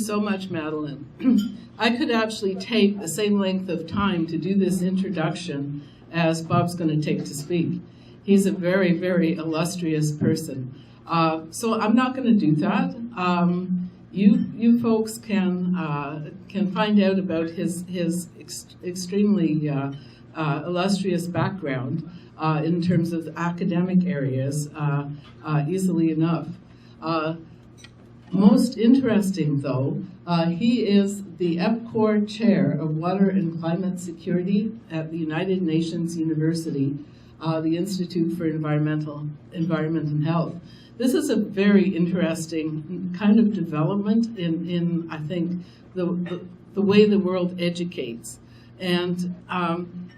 so much, Madeline. I could actually take the same length of time to do this introduction as Bob's going to take to speak. He's a very, very illustrious person. So I'm not going to do that. You folks can find out about his extremely illustrious background in terms of academic areas easily enough. Most interesting, though, he is the EPCOR Chair of Water and Climate Security at the United Nations University, the Institute for Environment and Health. This is a very interesting kind of development in I think, the way the world educates. And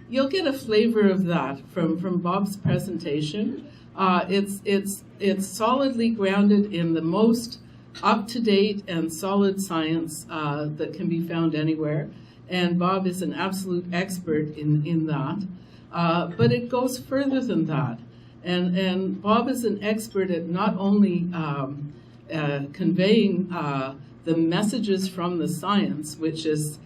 you'll get a flavor of that from Bob's presentation. It's solidly grounded in the most up-to-date and solid science that can be found anywhere. And Bob is an absolute expert in that. But it goes further than that. And Bob is an expert at not only conveying the messages from the science, which is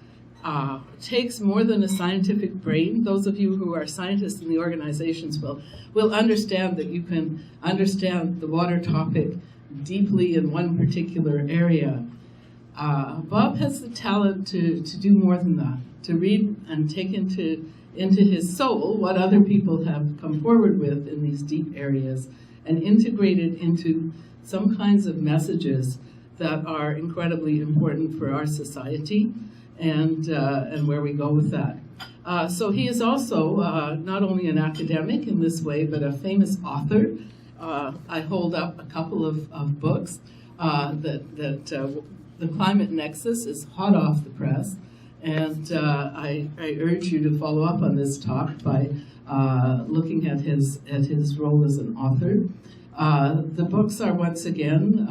takes more than a scientific brain. Those of you who are scientists in the organizations will understand that you can understand the water topic deeply in one particular area. Bob has the talent to do more than that, to read and take into his soul what other people have come forward with in these deep areas and integrate it into some kinds of messages that are incredibly important for our society and where we go with that. So he is also not only an academic in this way, but a famous author. I hold up a couple of books The Climate Nexus is hot off the press. And I urge you to follow up on this talk by looking at his role as an author. The books are once again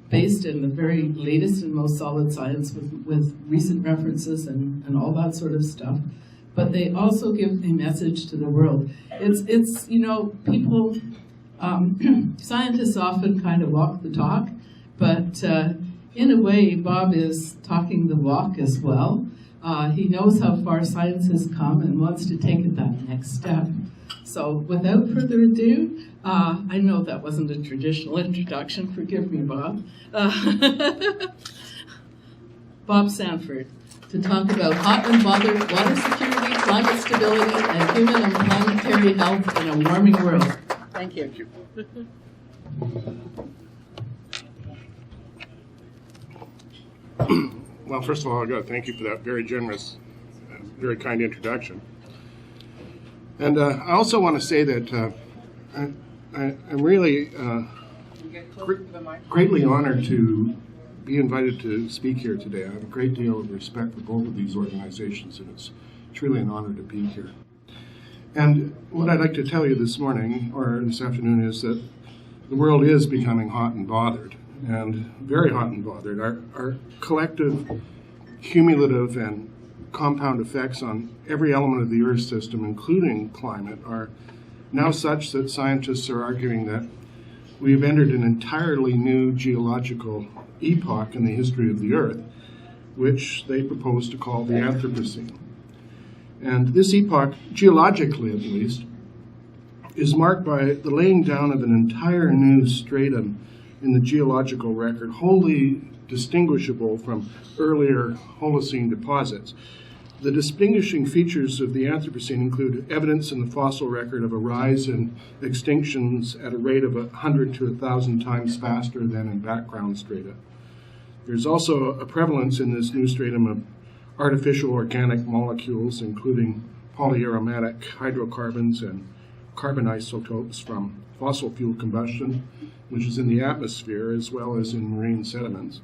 based in the very latest and most solid science with recent references and all that sort of stuff. But they also give a message to the world. It's you know, people, scientists often kind of walk the talk, but in a way, Bob is talking the walk as well. He knows how far science has come and wants to take it that next step. So without further ado, I know that wasn't a traditional introduction, forgive me, Bob. Bob Sandford, to talk about hot and bothered water security, climate stability, and human and planetary health in a warming world. Thank you. Thank you. Well, first of all, I got to thank you for that very generous, very kind introduction. And I also want to say that I'm really greatly honored to be invited to speak here today. I have a great deal of respect for both of these organizations, and it's truly an honor to be here. And what I'd like to tell you this morning, or this afternoon, is that the world is becoming hot and bothered. And very hot and bothered. Our collective cumulative and compound effects on every element of the Earth system, including climate, are now such that scientists are arguing that we've entered an entirely new geological epoch in the history of the Earth, which they propose to call the Anthropocene. And this epoch, geologically at least, is marked by the laying down of an entire new stratum in the geological record, wholly distinguishable from earlier Holocene deposits. The distinguishing features of the Anthropocene include evidence in the fossil record of a rise in extinctions at a rate of 100 to 1,000 times faster than in background strata. There's also a prevalence in this new stratum of artificial organic molecules, including polyaromatic hydrocarbons and carbon isotopes from fossil fuel combustion, which is in the atmosphere as well as in marine sediments.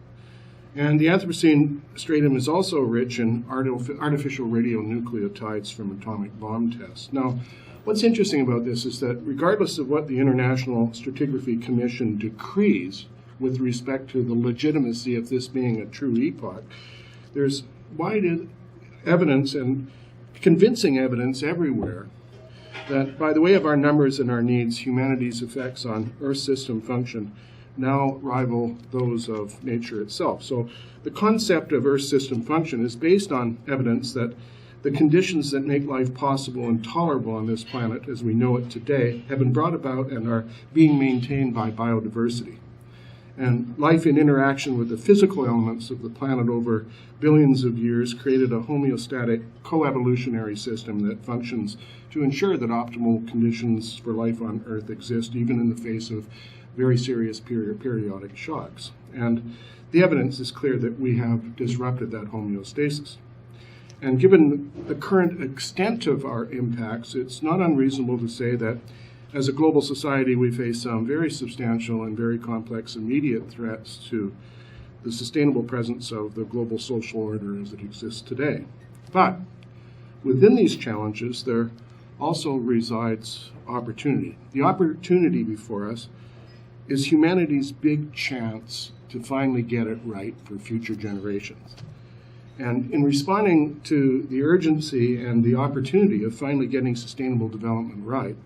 And the Anthropocene stratum is also rich in artificial radionucleotides from atomic bomb tests. Now, what's interesting about this is that regardless of what the International Stratigraphy Commission decrees with respect to the legitimacy of this being a true epoch, there's wide evidence and convincing evidence everywhere that by the way of our numbers and our needs, humanity's effects on Earth system function now rival those of nature itself. So the concept of Earth system function is based on evidence that the conditions that make life possible and tolerable on this planet as we know it today have been brought about and are being maintained by biodiversity. And life in interaction with the physical elements of the planet over billions of years created a homeostatic coevolutionary system that functions to ensure that optimal conditions for life on Earth exist, even in the face of very serious periodic shocks. And the evidence is clear that we have disrupted that homeostasis. And given the current extent of our impacts, it's not unreasonable to say that as a global society, we face some very substantial and very complex immediate threats to the sustainable presence of the global social order as it exists today. But within these challenges, there also resides opportunity. The opportunity before us is humanity's big chance to finally get it right for future generations. And in responding to the urgency and the opportunity of finally getting sustainable development right,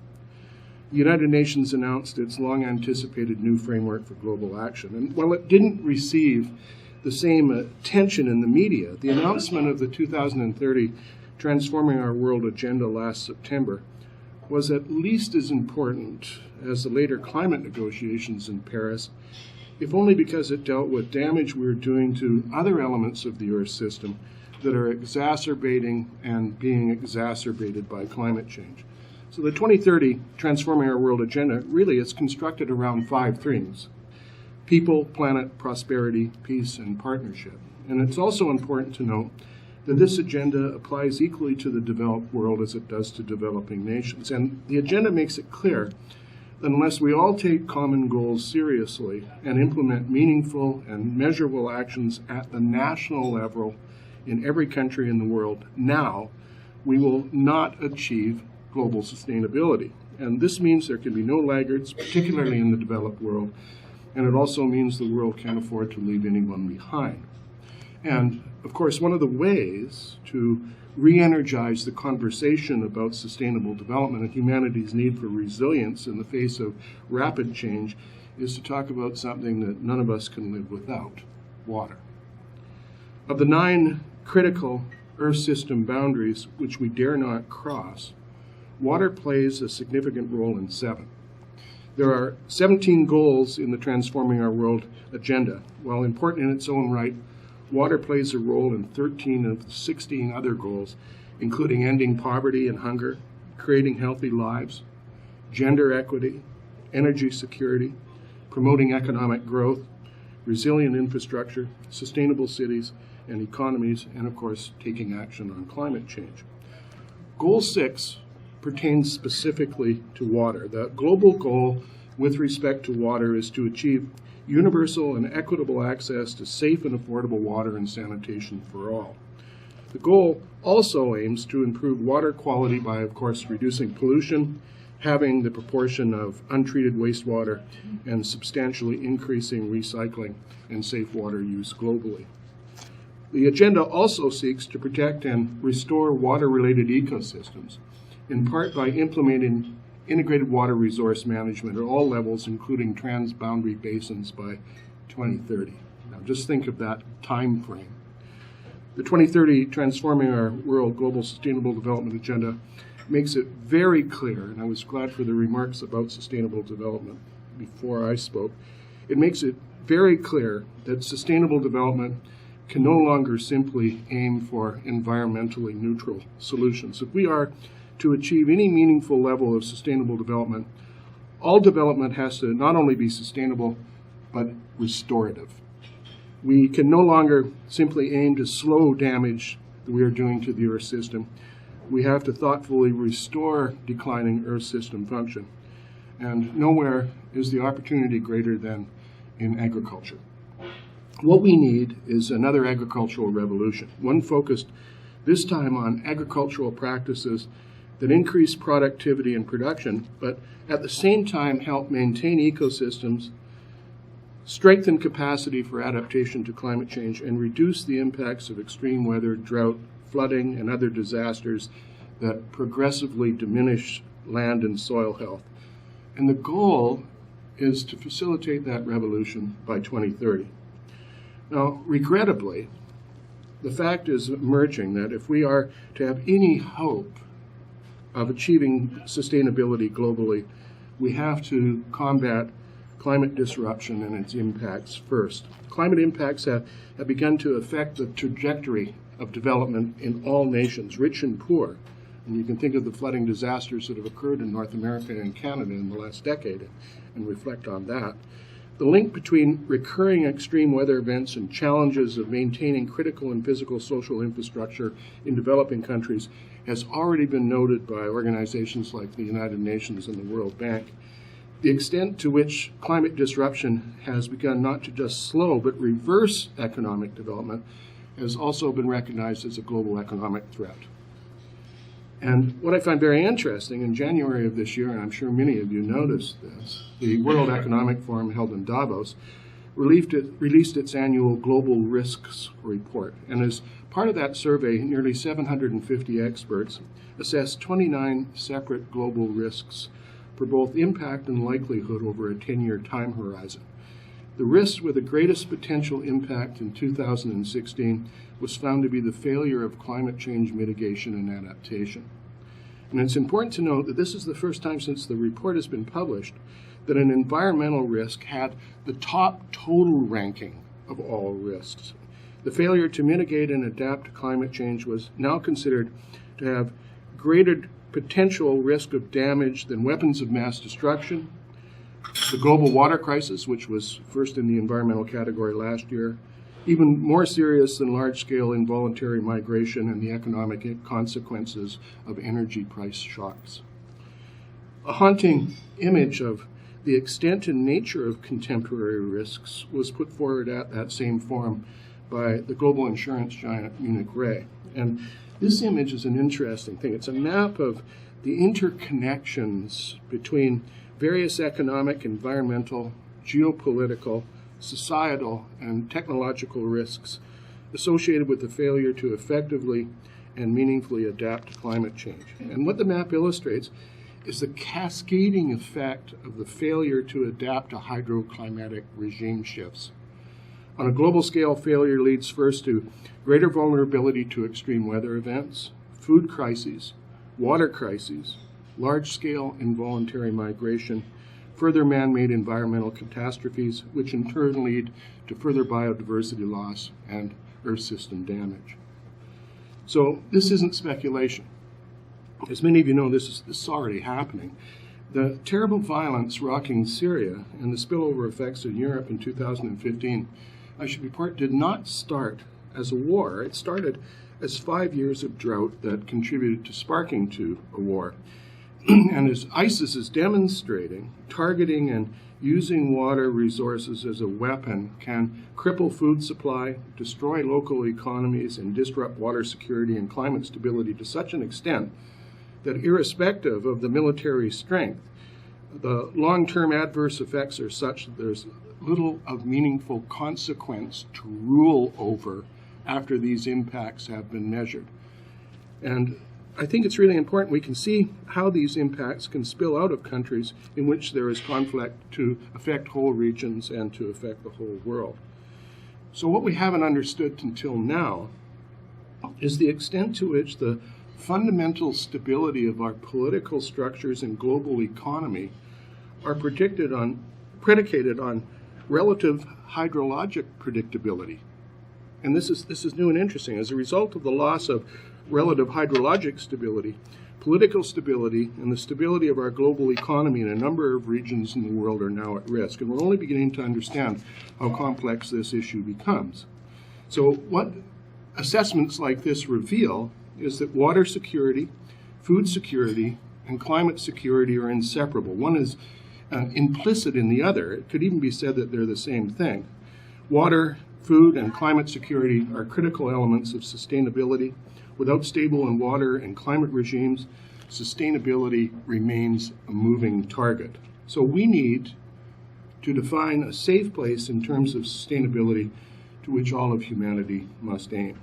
the United Nations announced its long-anticipated new framework for global action. And while it didn't receive the same attention in the media, the announcement of the 2030 Transforming Our World agenda last September was at least as important as the later climate negotiations in Paris, if only because it dealt with damage we were doing to other elements of the Earth system that are exacerbating and being exacerbated by climate change. So the 2030 Transforming Our World agenda really is constructed around 5 themes: people, planet, prosperity, peace, and partnership. And it's also important to note that this agenda applies equally to the developed world as it does to developing nations. And the agenda makes it clear that unless we all take common goals seriously and implement meaningful and measurable actions at the national level in every country in the world now, we will not achieve global sustainability. And this means there can be no laggards, particularly in the developed world, and it also means the world can't afford to leave anyone behind. And, of course, one of the ways to re-energize the conversation about sustainable development and humanity's need for resilience in the face of rapid change is to talk about something that none of us can live without: water. Of the 9 critical Earth system boundaries which we dare not cross, water plays a significant role in 7. There are 17 goals in the Transforming Our World agenda. While important in its own right, water plays a role in 13 of the 16 other goals, including ending poverty and hunger, creating healthy lives, gender equity, energy security, promoting economic growth, resilient infrastructure, sustainable cities and economies, and of course, taking action on climate change. Goal 6 pertains specifically to water. The global goal with respect to water is to achieve universal and equitable access to safe and affordable water and sanitation for all. The goal also aims to improve water quality by, of course, reducing pollution, halving the proportion of untreated wastewater, and substantially increasing recycling and safe water use globally. The agenda also seeks to protect and restore water-related ecosystems, in part by implementing integrated water resource management at all levels, including trans-boundary basins by 2030. Now, just think of that time frame. The 2030 Transforming Our World Global Sustainable Development Agenda makes it very clear, and I was glad for the remarks about sustainable development before I spoke, it makes it very clear that sustainable development can no longer simply aim for environmentally neutral solutions. If we are to achieve any meaningful level of sustainable development, all development has to not only be sustainable, but restorative. We can no longer simply aim to slow damage that we are doing to the Earth system. We have to thoughtfully restore declining Earth system function. And nowhere is the opportunity greater than in agriculture. What we need is another agricultural revolution, one focused this time on agricultural practices that increase productivity and production, but at the same time help maintain ecosystems, strengthen capacity for adaptation to climate change, and reduce the impacts of extreme weather, drought, flooding, and other disasters that progressively diminish land and soil health. And the goal is to facilitate that revolution by 2030. Now, regrettably, the fact is emerging that if we are to have any hope of achieving sustainability globally, we have to combat climate disruption and its impacts first. Climate impacts have begun to affect the trajectory of development in all nations, rich and poor. And you can think of the flooding disasters that have occurred in North America and Canada in the last decade and reflect on that. The link between recurring extreme weather events and challenges of maintaining critical and physical social infrastructure in developing countries has already been noted by organizations like the United Nations and the World Bank. The extent to which climate disruption has begun not to just slow but reverse economic development has also been recognized as a global economic threat. And what I find very interesting, in January of this year, and I'm sure many of you noticed this, the World Economic Forum held in Davos released its annual Global Risks Report. And as part of that survey, nearly 750 experts assessed 29 separate global risks for both impact and likelihood over a 10-year time horizon. The risk with the greatest potential impact in 2016 was found to be the failure of climate change mitigation and adaptation. And it's important to note that this is the first time since the report has been published that an environmental risk had the top total ranking of all risks. The failure to mitigate and adapt to climate change was now considered to have greater potential risk of damage than weapons of mass destruction, the global water crisis, which was first in the environmental category last year, even more serious than large-scale involuntary migration and the economic consequences of energy price shocks. A haunting image of the extent and nature of contemporary risks was put forward at that same forum by the global insurance giant Munich Re. And this image is an interesting thing. It's a map of the interconnections between various economic, environmental, geopolitical, societal, and technological risks associated with the failure to effectively and meaningfully adapt to climate change. And what the map illustrates is the cascading effect of the failure to adapt to hydroclimatic regime shifts. On a global scale, failure leads first to greater vulnerability to extreme weather events, food crises, water crises, large-scale involuntary migration, further man-made environmental catastrophes, which in turn lead to further biodiversity loss and Earth system damage. So this isn't speculation. As many of you know, this is already happening. The terrible violence rocking Syria and the spillover effects in Europe in 2015, I should report, did not start as a war. It started as 5 years of drought that contributed to sparking to a war. And as ISIS is demonstrating, targeting and using water resources as a weapon can cripple food supply, destroy local economies, and disrupt water security and climate stability to such an extent that irrespective of the military strength, the long-term adverse effects are such that there's little of meaningful consequence to rule over after these impacts have been measured. And I think it's really important we can see how these impacts can spill out of countries in which there is conflict to affect whole regions and to affect the whole world. So what we haven't understood until now is the extent to which the fundamental stability of our political structures and global economy are predicated on relative hydrologic predictability. And this is new and interesting. As a result of the loss of relative hydrologic stability, political stability, and the stability of our global economy in a number of regions in the world are now at risk. And we're only beginning to understand how complex this issue becomes. So what assessments like this reveal is that water security, food security, and climate security are inseparable. One is implicit in the other. It could even be said that they're the same thing. Water, food, and climate security are critical elements of sustainability. Without stable and water and climate regimes, sustainability remains a moving target. So we need to define a safe place in terms of sustainability to which all of humanity must aim.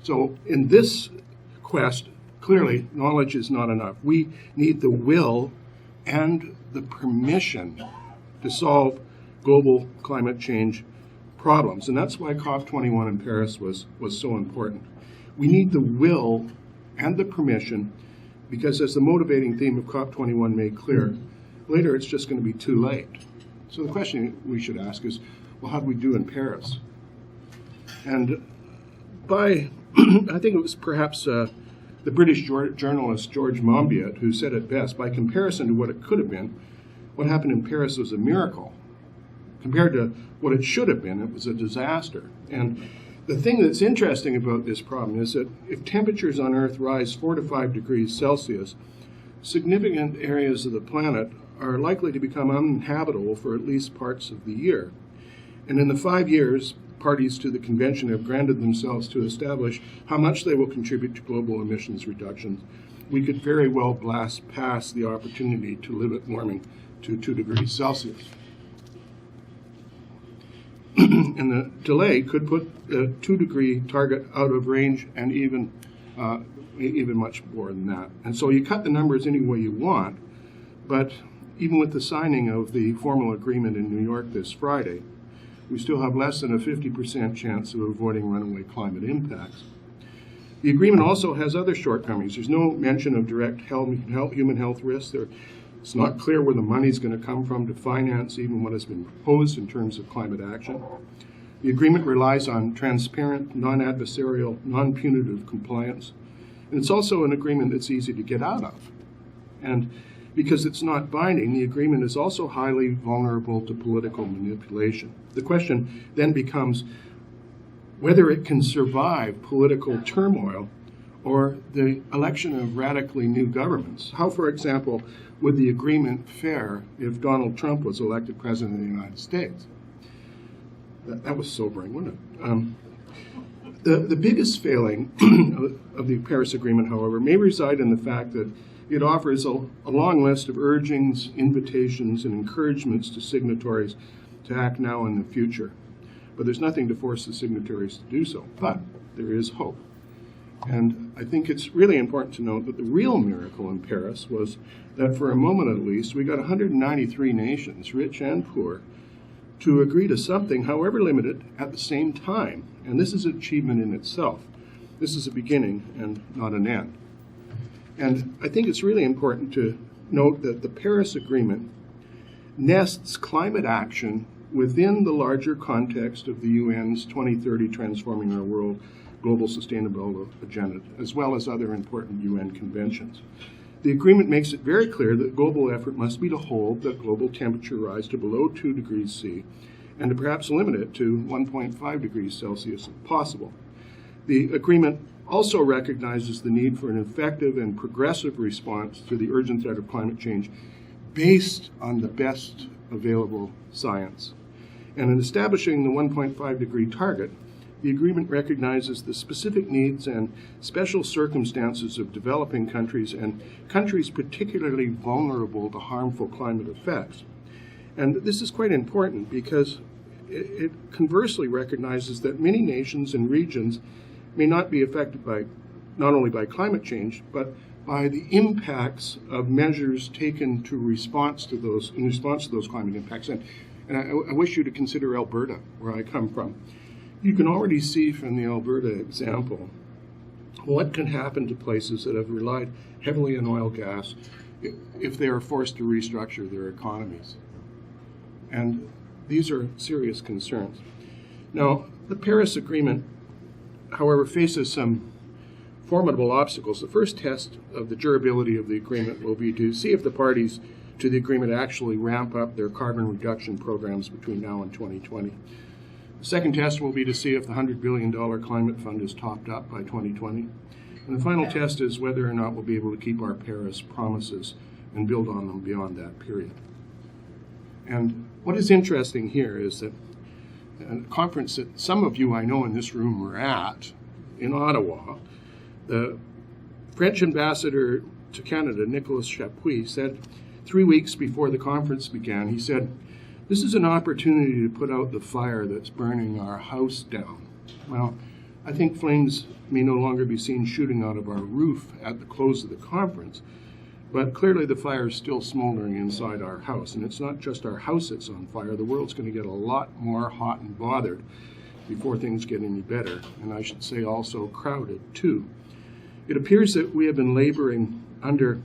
So in this quest, clearly, knowledge is not enough. We need the will and the permission to solve global climate change problems. And that's why COP21 in Paris was so important. We need the will and the permission, because as the motivating theme of COP21 made clear, later it's just going to be too late. So the question we should ask is, well, how do we do in Paris? And by, I think it was perhaps the British journalist George Monbiot who said it best, by comparison to what it could have been, what happened in Paris was a miracle. Compared to what it should have been, it was a disaster. And the thing that's interesting about this problem is that if temperatures on Earth rise 4 to 5 degrees Celsius, significant areas of the planet are likely to become uninhabitable for at least parts of the year. And in the 5 years, parties to the convention have granted themselves to establish how much they will contribute to global emissions reductions. We could very well blast past the opportunity to limit warming to 2 degrees Celsius. And the delay could put the 2-degree target out of range and even much more than that. And so you cut the numbers any way you want, but even with the signing of the formal agreement in New York this Friday, we still have less than a 50% chance of avoiding runaway climate impacts. The agreement also has other shortcomings. There's no mention of direct human health risks. It's not clear where the money's going to come from to finance even what has been proposed in terms of climate action. The agreement relies on transparent, non-adversarial, non-punitive compliance. And it's also an agreement that's easy to get out of. And because it's not binding, the agreement is also highly vulnerable to political manipulation. The question then becomes whether it can survive political turmoil or the election of radically new governments. How, for example, would the agreement fare if Donald Trump was elected president of the United States? That was sobering, wasn't it? The biggest failing of the Paris Agreement, however, may reside in the fact that it offers a long list of urgings, invitations, and encouragements to signatories to act now and in the future. But there's nothing to force the signatories to do so. But there is hope. And I think it's really important to note that the real miracle in Paris was that for a moment at least, we got 193 nations, rich and poor, to agree to something, however limited, at the same time. And this is an achievement in itself. This is a beginning and not an end. And I think it's really important to note that the Paris Agreement nests climate action within the larger context of the UN's 2030 Transforming Our World Global Sustainability Agenda, as well as other important UN conventions. The agreement makes it very clear that global effort must be to hold the global temperature rise to below 2 degrees C and to perhaps limit it to 1.5 degrees Celsius if possible. The agreement also recognizes the need for an effective and progressive response to the urgent threat of climate change based on the best available science. And in establishing the 1.5 degree target, the agreement recognizes the specific needs and special circumstances of developing countries and countries particularly vulnerable to harmful climate effects. And this is quite important because it conversely recognizes that many nations and regions may not be affected by not only by climate change, but by the impacts of measures taken in response to those climate impacts. And I wish you to consider Alberta, where I come from. You can already see from the Alberta example what can happen to places that have relied heavily on oil gas if they are forced to restructure their economies. And these are serious concerns. Now, the Paris Agreement, however, faces some formidable obstacles. The first test of the durability of the agreement will be to see if the parties to the agreement actually ramp up their carbon reduction programs between now and 2020. The second test will be to see if the $100 billion climate fund is topped up by 2020. And the final test is whether or not we'll be able to keep our Paris promises and build on them beyond that period. And what is interesting here is that a conference that some of you I know in this room were at in Ottawa, the French ambassador to Canada, Nicolas Chapuis, said 3 weeks before the conference began, he said, "This is an opportunity to put out the fire that's burning our house down." Well, I think flames may no longer be seen shooting out of our roof at the close of the conference, But clearly the fire is still smoldering inside our house, and it's not just our house that's on fire. The world's going to get a lot more hot and bothered before things get any better, and I should say also crowded too. It appears that we have been laboring under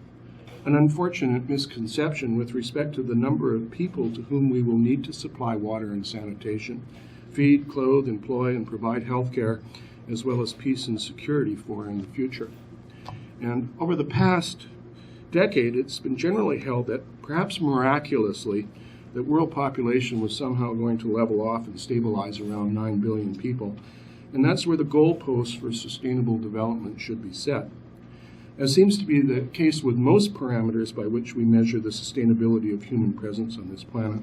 an unfortunate misconception with respect to the number of people to whom we will need to supply water and sanitation, feed, clothe, employ, and provide health care, as well as peace and security for in the future. And over the past decade, it's been generally held that, perhaps miraculously, that world population was somehow going to level off and stabilize around 9 billion people. And that's where the goalposts for sustainable development should be set. As seems to be the case with most parameters by which we measure the sustainability of human presence on this planet,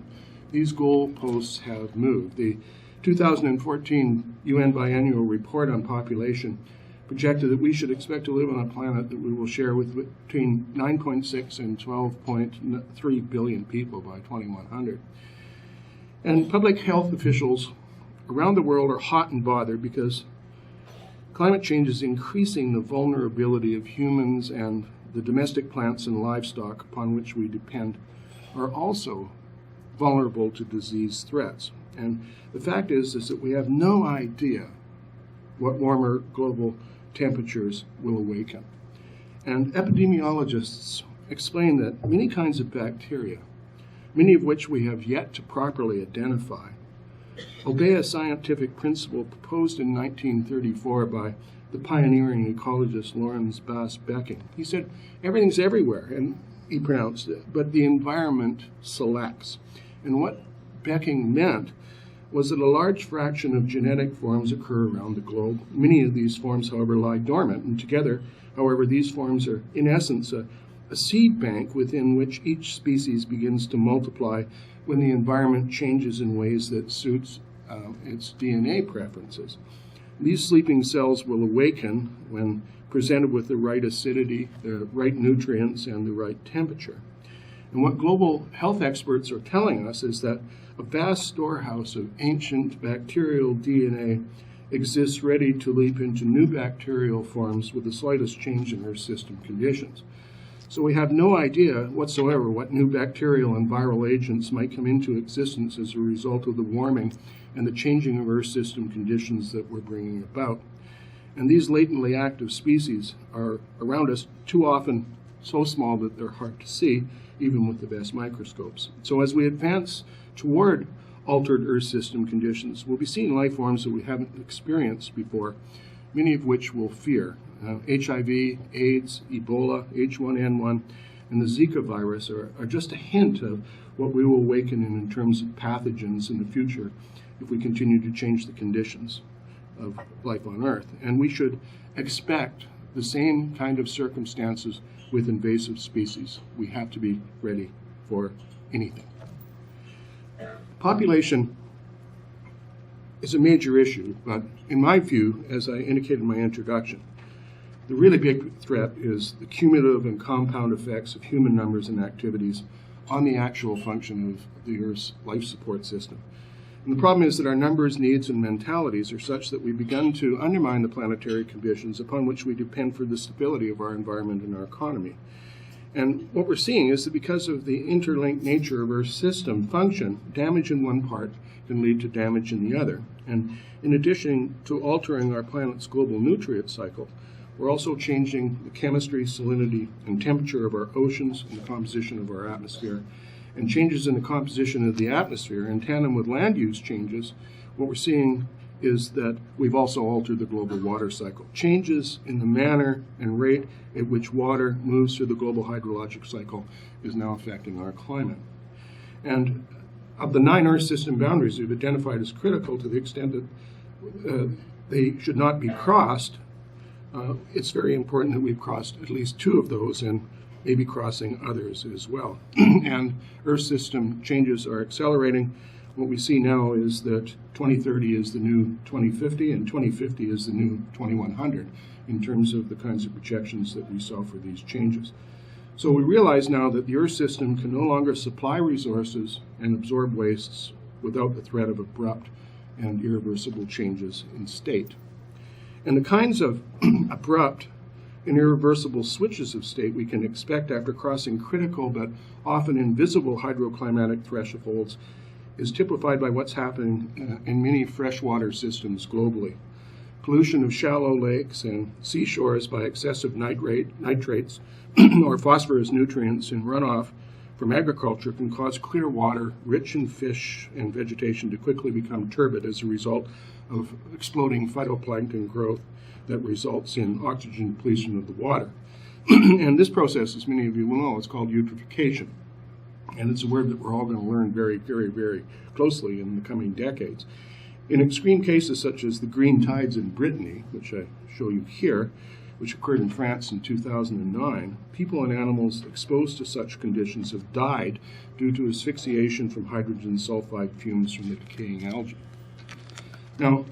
these goalposts have moved. The 2014 UN Biannual Report on Population projected that we should expect to live on a planet that we will share with between 9.6 and 12.3 billion people by 2100. And public health officials around the world are hot and bothered because climate change is increasing the vulnerability of humans, and the domestic plants and livestock upon which we depend are also vulnerable to disease threats. And the fact is that we have no idea what warmer global temperatures will awaken. And epidemiologists explain that many kinds of bacteria, many of which we have yet to properly identify, obey a scientific principle proposed in 1934 by the pioneering ecologist Lawrence Bass Becking. He said, everything's everywhere, and he pronounced it, but the environment selects. And what Becking meant was that a large fraction of genetic forms occur around the globe. Many of these forms, however, lie dormant, and together, however, these forms are, in essence, a seed bank within which each species begins to multiply when the environment changes in ways that suits its DNA preferences. These sleeping cells will awaken when presented with the right acidity, the right nutrients, and the right temperature. And what global health experts are telling us is that a vast storehouse of ancient bacterial DNA exists ready to leap into new bacterial forms with the slightest change in Earth system conditions. So we have no idea whatsoever what new bacterial and viral agents might come into existence as a result of the warming and the changing of Earth system conditions that we're bringing about. And these latently active species are around us too often so small that they're hard to see, even with the best microscopes. So as we advance toward altered Earth system conditions, we'll be seeing life forms that we haven't experienced before, many of which we'll fear. HIV, AIDS, Ebola, H1N1, and the Zika virus are just a hint of what we will awaken in terms of pathogens in the future if we continue to change the conditions of life on Earth. And we should expect the same kind of circumstances with invasive species. We have to be ready for anything. Population is a major issue, but in my view, as I indicated in my introduction, the really big threat is the cumulative and compound effects of human numbers and activities on the actual function of the Earth's life support system. And the problem is that our numbers, needs, and mentalities are such that we've begun to undermine the planetary conditions upon which we depend for the stability of our environment and our economy. And what we're seeing is that because of the interlinked nature of Earth's system function, damage in one part can lead to damage in the other. And in addition to altering our planet's global nutrient cycle, we're also changing the chemistry, salinity, and temperature of our oceans and the composition of our atmosphere. And changes in the composition of the atmosphere in tandem with land use changes, what we're seeing is that we've also altered the global water cycle. Changes in the manner and rate at which water moves through the global hydrologic cycle is now affecting our climate. And of the 9 Earth system boundaries we've identified as critical to the extent that they should not be crossed, it's very important that we've crossed at least 2 of those and maybe crossing others as well. And Earth system changes are accelerating. What we see now is that 2030 is the new 2050 and 2050 is the new 2100 in terms of the kinds of projections that we saw for these changes. So we realize now that the Earth system can no longer supply resources and absorb wastes without the threat of abrupt and irreversible changes in state. And the kinds of abrupt and irreversible switches of state we can expect after crossing critical but often invisible hydroclimatic thresholds is typified by what's happening in many freshwater systems globally. Pollution of shallow lakes and seashores by excessive nitrates or phosphorus nutrients in runoff from agriculture can cause clear water, rich in fish and vegetation, to quickly become turbid as a result of exploding phytoplankton growth that results in oxygen depletion of the water. And this process, as many of you will know, is called eutrophication. And it's a word that we're all going to learn very, very, very closely in the coming decades. In extreme cases such as the green tides in Brittany, which I show you here, which occurred in France in 2009, people and animals exposed to such conditions have died due to asphyxiation from hydrogen sulfide fumes from the decaying algae. Now,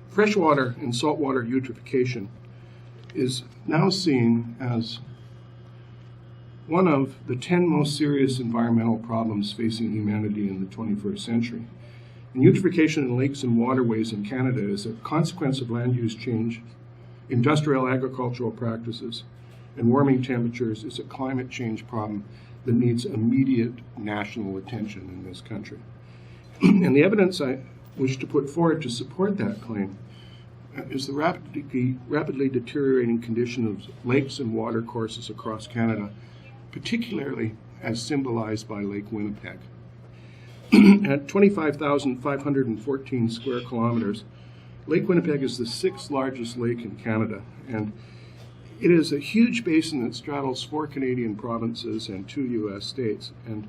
freshwater and saltwater eutrophication is now seen as one of the 10 most serious environmental problems facing humanity in the 21st century. And eutrophication in lakes and waterways in Canada is a consequence of land use change, industrial agricultural practices, and warming temperatures. Is a climate change problem that needs immediate national attention in this country. And the evidence I wish to put forward to support that claim is the rapidly deteriorating condition of lakes and water courses across Canada, particularly as symbolized by Lake Winnipeg. At 25,514 square kilometers, Lake Winnipeg is the 6th largest lake in Canada, and it is a huge basin that straddles 4 Canadian provinces and 2 U.S. states. And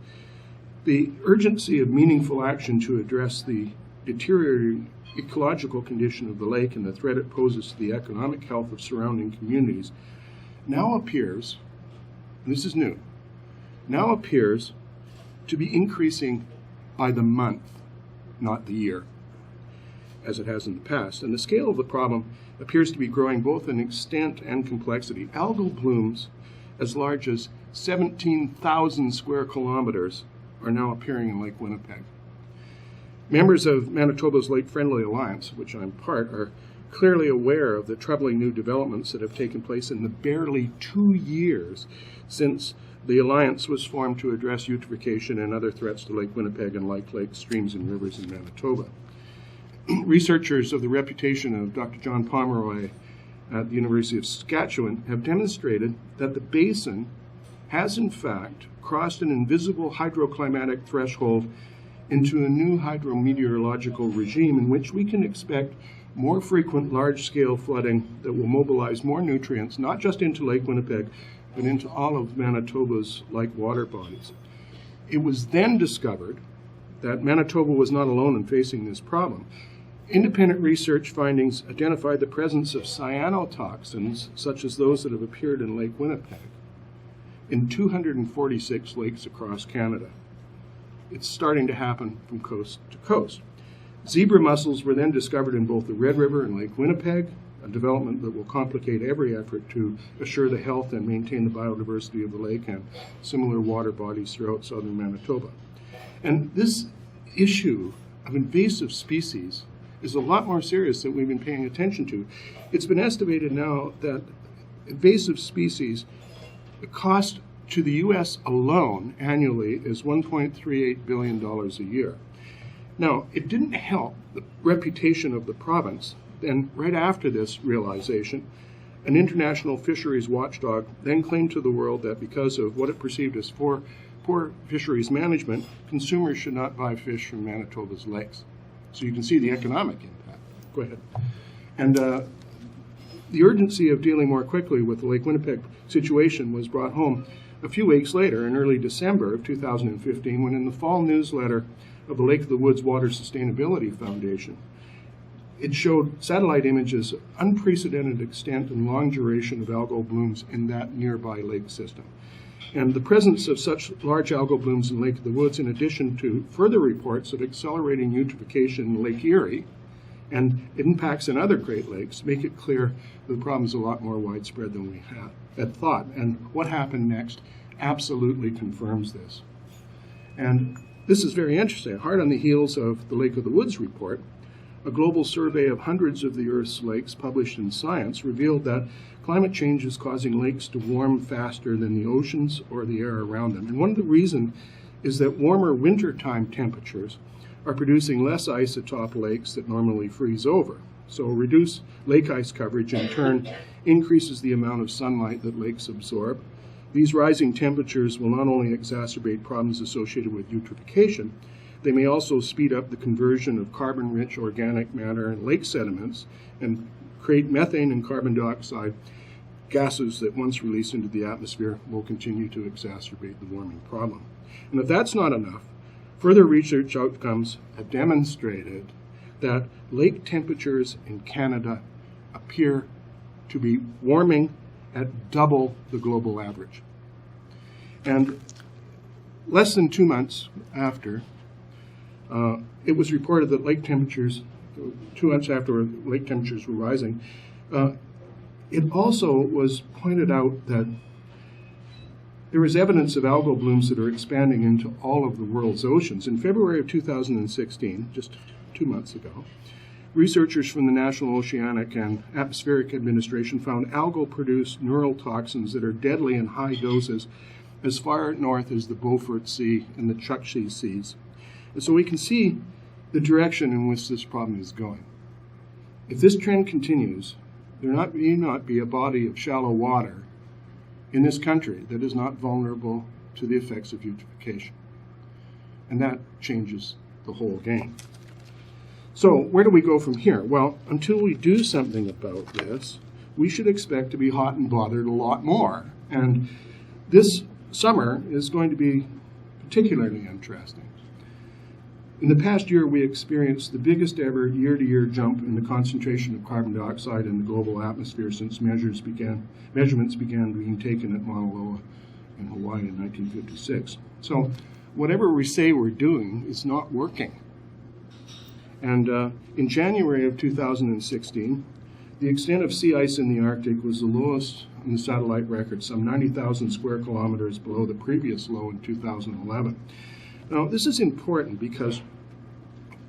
the urgency of meaningful action to address the deteriorating ecological condition of the lake and the threat it poses to the economic health of surrounding communities now appears, and this is new, now appears to be increasing by the month, not the year, as it has in the past. And the scale of the problem appears to be growing both in extent and complexity. Algal blooms as large as 17,000 square kilometers are now appearing in Lake Winnipeg. Members of Manitoba's Lake Friendly Alliance, of which I'm part, are clearly aware of the troubling new developments that have taken place in the barely 2 years since the Alliance was formed to address eutrophication and other threats to Lake Winnipeg and like lakes, streams, and rivers in Manitoba. Researchers of the reputation of Dr. John Pomeroy at the University of Saskatchewan have demonstrated that the basin has in fact crossed an invisible hydroclimatic threshold into a new hydrometeorological regime in which we can expect more frequent large-scale flooding that will mobilize more nutrients, not just into Lake Winnipeg, but into all of Manitoba's like water bodies. It was then discovered that Manitoba was not alone in facing this problem. Independent research findings identified the presence of cyanotoxins, such as those that have appeared in Lake Winnipeg, in 246 lakes across Canada. It's starting to happen from coast to coast. Zebra mussels were then discovered in both the Red River and Lake Winnipeg, a development that will complicate every effort to assure the health and maintain the biodiversity of the lake and similar water bodies throughout southern Manitoba. And this issue of invasive species is a lot more serious than we've been paying attention to. It's been estimated now that invasive species cost to the U.S. alone annually is $1.38 billion a year. Now, it didn't help the reputation of the province. Then, right after this realization, an international fisheries watchdog then claimed to the world that because of what it perceived as poor fisheries management, consumers should not buy fish from Manitoba's lakes. So you can see the economic impact. Go ahead. And the urgency of dealing more quickly with the Lake Winnipeg situation was brought home a few weeks later, in early December of 2015, when in the fall newsletter of the Lake of the Woods Water Sustainability Foundation, it showed satellite images of unprecedented extent and long duration of algal blooms in that nearby lake system. And the presence of such large algal blooms in Lake of the Woods, in addition to further reports of accelerating eutrophication in Lake Erie and impacts in other Great Lakes, make it clear that the problem is a lot more widespread than we had thought. And what happened next absolutely confirms this. And this is very interesting. Hard on the heels of the Lake of the Woods report, a global survey of hundreds of the Earth's lakes published in Science revealed that climate change is causing lakes to warm faster than the oceans or the air around them. And one of the reasons is that warmer wintertime temperatures are producing less ice atop lakes that normally freeze over. So reduced lake ice coverage in turn increases the amount of sunlight that lakes absorb. These rising temperatures will not only exacerbate problems associated with eutrophication, they may also speed up the conversion of carbon-rich organic matter in lake sediments and create methane and carbon dioxide gases that, once released into the atmosphere, will continue to exacerbate the warming problem. And if that's not enough, further research outcomes have demonstrated that lake temperatures in Canada appear to be warming at double the global average. And less than 2 months after, it was reported that lake temperatures, 2 months after lake temperatures were rising, it also was pointed out that there is evidence of algal blooms that are expanding into all of the world's oceans. In February of 2016, just 2 months ago, researchers from the National Oceanic and Atmospheric Administration found algal-produced neurotoxins that are deadly in high doses as far north as the Beaufort Sea and the Chukchi Seas. And so we can see the direction in which this problem is going. If this trend continues, there may not be a body of shallow water in this country that is not vulnerable to the effects of eutrophication. And that changes the whole game. So where do we go from here? Well, until we do something about this, we should expect to be hot and bothered a lot more. And this summer is going to be particularly interesting. In the past year, we experienced the biggest ever year-to-year jump in the concentration of carbon dioxide in the global atmosphere since measurements began being taken at Mauna Loa in Hawaii in 1956. So whatever we say we're doing is not working. And in January of 2016, the extent of sea ice in the Arctic was the lowest in the satellite record, some 90,000 square kilometers below the previous low in 2011. Now, this is important because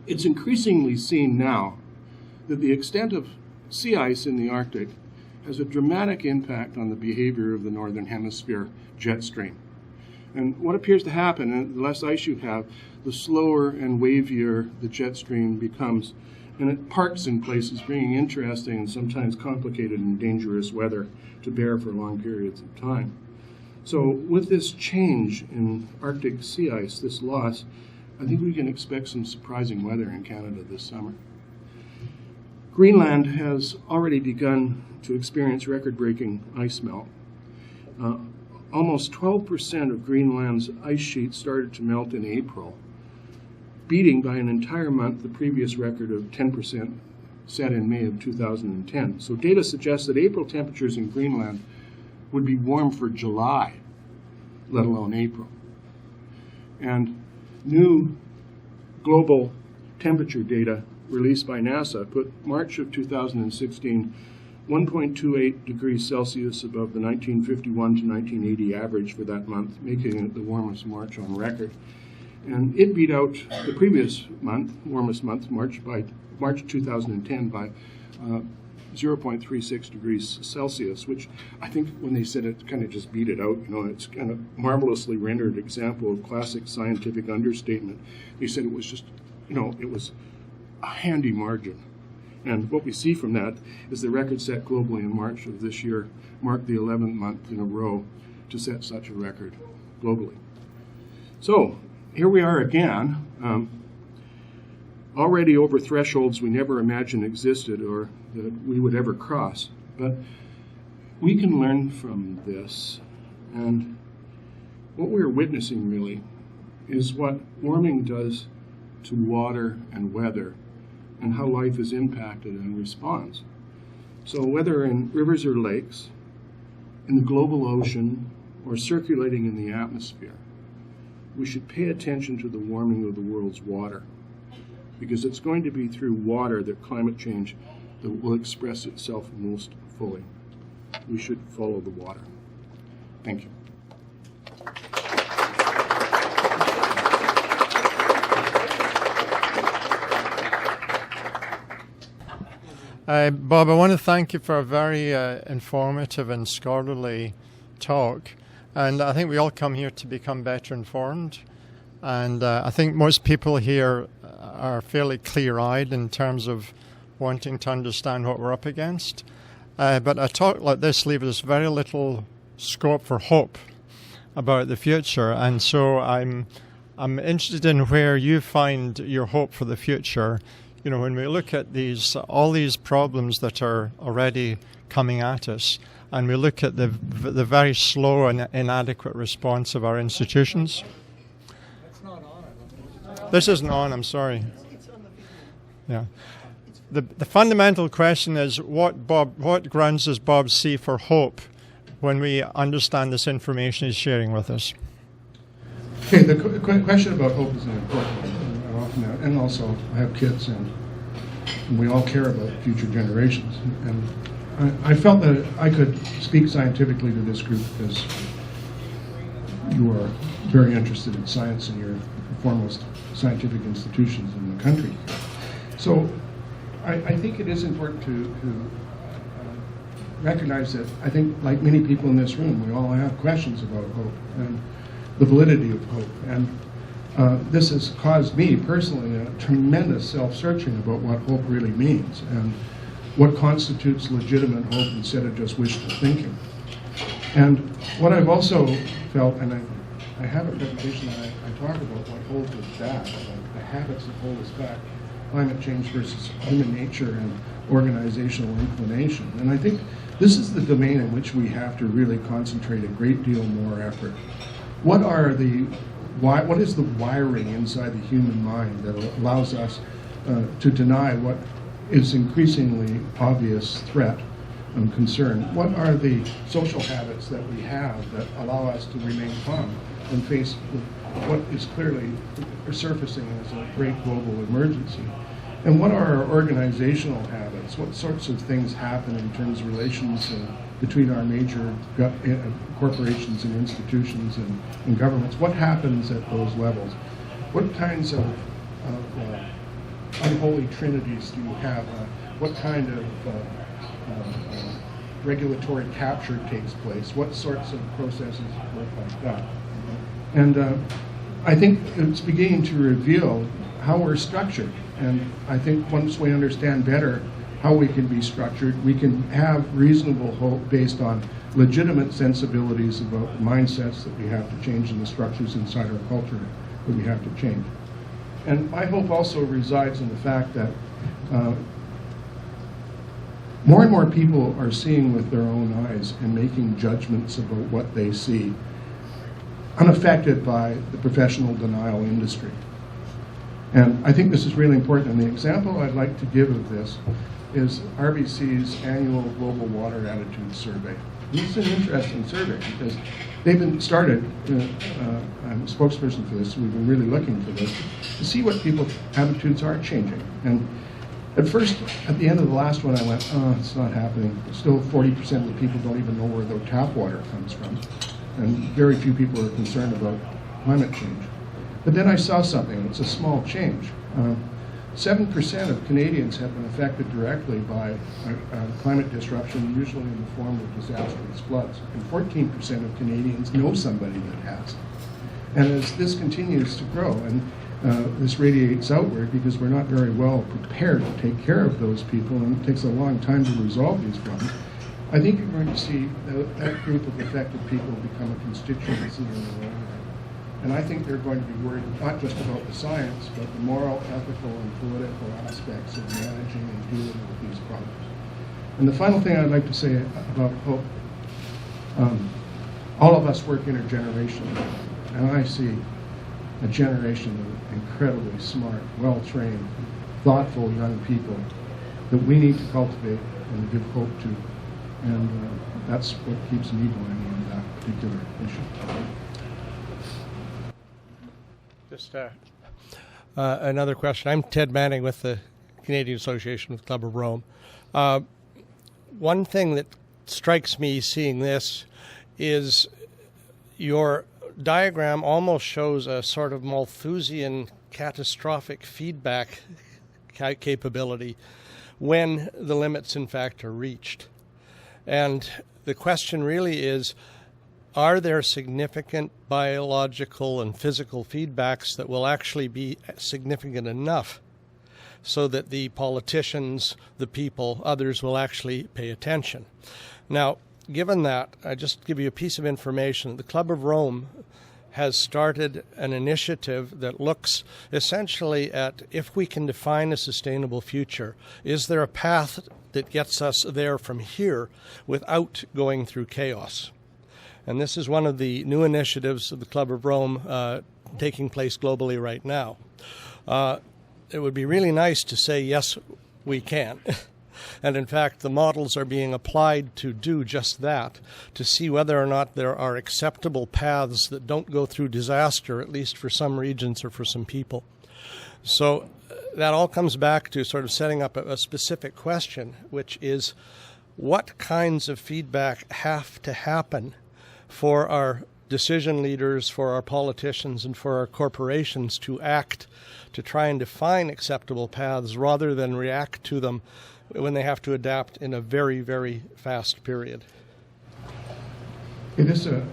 it's increasingly seen now that the extent of sea ice in the Arctic has a dramatic impact on the behavior of the Northern Hemisphere jet stream. And what appears to happen, and the less ice you have, the slower and wavier the jet stream becomes. And it parks in places, bringing interesting and sometimes complicated and dangerous weather to bear for long periods of time. So with this change in Arctic sea ice, this loss, I think we can expect some surprising weather in Canada this summer. Greenland has already begun to experience record-breaking ice melt. Almost 12% of Greenland's ice sheet started to melt in April, beating by an entire month the previous record of 10% set in May of 2010. So data suggests that April temperatures in Greenland would be warm for July, let alone April. And new global temperature data released by NASA put March of 2016 1.28 degrees Celsius above the 1951 to 1980 average for that month, making it the warmest March on record. And it beat out the previous month, warmest month, March 2010, by 0.36 degrees Celsius, which I think when they said it, kind of just beat it out. You know, it's kind of marvelously rendered example of classic scientific understatement. They said it was just, you know, it was a handy margin. And what we see from that is the record set globally in March of this year marked the 11th month in a row to set such a record globally. So here we are again, already over thresholds we never imagined existed or that we would ever cross. But we can learn from this. And what we're witnessing really is what warming does to water and weather, and how life is impacted and responds. So whether in rivers or lakes, in the global ocean, or circulating in the atmosphere, we should pay attention to the warming of the world's water, because it's going to be through water that climate change that will express itself most fully. We should follow the water. Thank you. Bob, I want to thank you for a very informative and scholarly talk. And I think we all come here to become better informed. And I think most people here are fairly clear-eyed in terms of wanting to understand what we're up against. But a talk like this leaves us very little scope for hope about the future. And so I'm interested in where you find your hope for the future. You know, when we look at all these problems that are already coming at us, and we look at the very slow and inadequate response of our institutions. It's not on. This isn't on, I'm sorry. Yeah. The fundamental question is what grounds does Bob see for hope when we understand this information he's sharing with us? Okay, the question about hope is an important one. And also, I have kids, and we all care about future generations. And I felt that I could speak scientifically to this group because you are very interested in science and you're the foremost scientific institutions in the country. So I think it is important to recognize that I think, like many people in this room, we all have questions about hope and the validity of hope. And this has caused me personally a tremendous self-searching about what hope really means and what constitutes legitimate hope instead of just wishful thinking. And what I've also felt, and I have a presentation that I talk about what holds us back, like the habits that hold us back, climate change versus human nature and organizational inclination. And I think this is the domain in which we have to really concentrate a great deal more effort. What is the wiring inside the human mind that allows us to deny what is increasingly obvious threat and concern? What are the social habits that we have that allow us to remain calm when faced with what is clearly surfacing as a great global emergency? And what are our organizational habits? What sorts of things happen in terms of relations between our major corporations and institutions and governments? What happens at those levels? What kinds of unholy trinities do you have? What kind of regulatory capture takes place? What sorts of processes work like that? And I think it's beginning to reveal how we're structured. And I think once we understand better how we can be structured, we can have reasonable hope based on legitimate sensibilities about mindsets that we have to change and the structures inside our culture that we have to change. And my hope also resides in the fact that more and more people are seeing with their own eyes and making judgments about what they see, unaffected by the professional denial industry. And I think this is really important. And the example I'd like to give of this is RBC's annual Global Water Attitude Survey. This is an interesting survey because they've been started, I'm a spokesperson for this, so we've been really looking for this, to see what people's attitudes are changing. And at first, at the end of the last one, I went, oh, it's not happening. Still 40% of the people don't even know where their tap water comes from. And very few people are concerned about climate change. But then I saw something, it's a small change. 7% of Canadians have been affected directly by climate disruption, usually in the form of disastrous floods. And 14% of Canadians know somebody that has. And as this continues to grow, and this radiates outward because we're not very well prepared to take care of those people, and it takes a long time to resolve these problems, I think you're going to see that group of affected people become a constituency in the world. And I think they're going to be worried not just about the science, but the moral, ethical, and political aspects of managing and dealing with these problems. And the final thing I'd like to say about hope, all of us work intergenerationally, and I see a generation of incredibly smart, well-trained, thoughtful young people that we need to cultivate and give hope to. And that's what keeps me going on that particular issue. Just another question. I'm Ted Manning with the Canadian Association with Club of Rome. One thing that strikes me seeing this is your diagram almost shows a sort of Malthusian catastrophic feedback capability, when the limits in fact are reached. And the question really is, are there significant biological and physical feedbacks that will actually be significant enough so that the politicians, the people, others will actually pay attention? Now, given that, I just give you a piece of information. The Club of Rome has started an initiative that looks essentially at, if we can define a sustainable future, is there a path that gets us there from here without going through chaos? And this is one of the new initiatives of the Club of Rome taking place globally right now. It would be really nice to say, yes, we can. And in fact, the models are being applied to do just that, to see whether or not there are acceptable paths that don't go through disaster, at least for some regions or for some people. So that all comes back to sort of setting up a specific question, which is, what kinds of feedback have to happen for our decision leaders, for our politicians, and for our corporations to act, to try and define acceptable paths rather than react to them when they have to adapt in a very, very fast period? It is you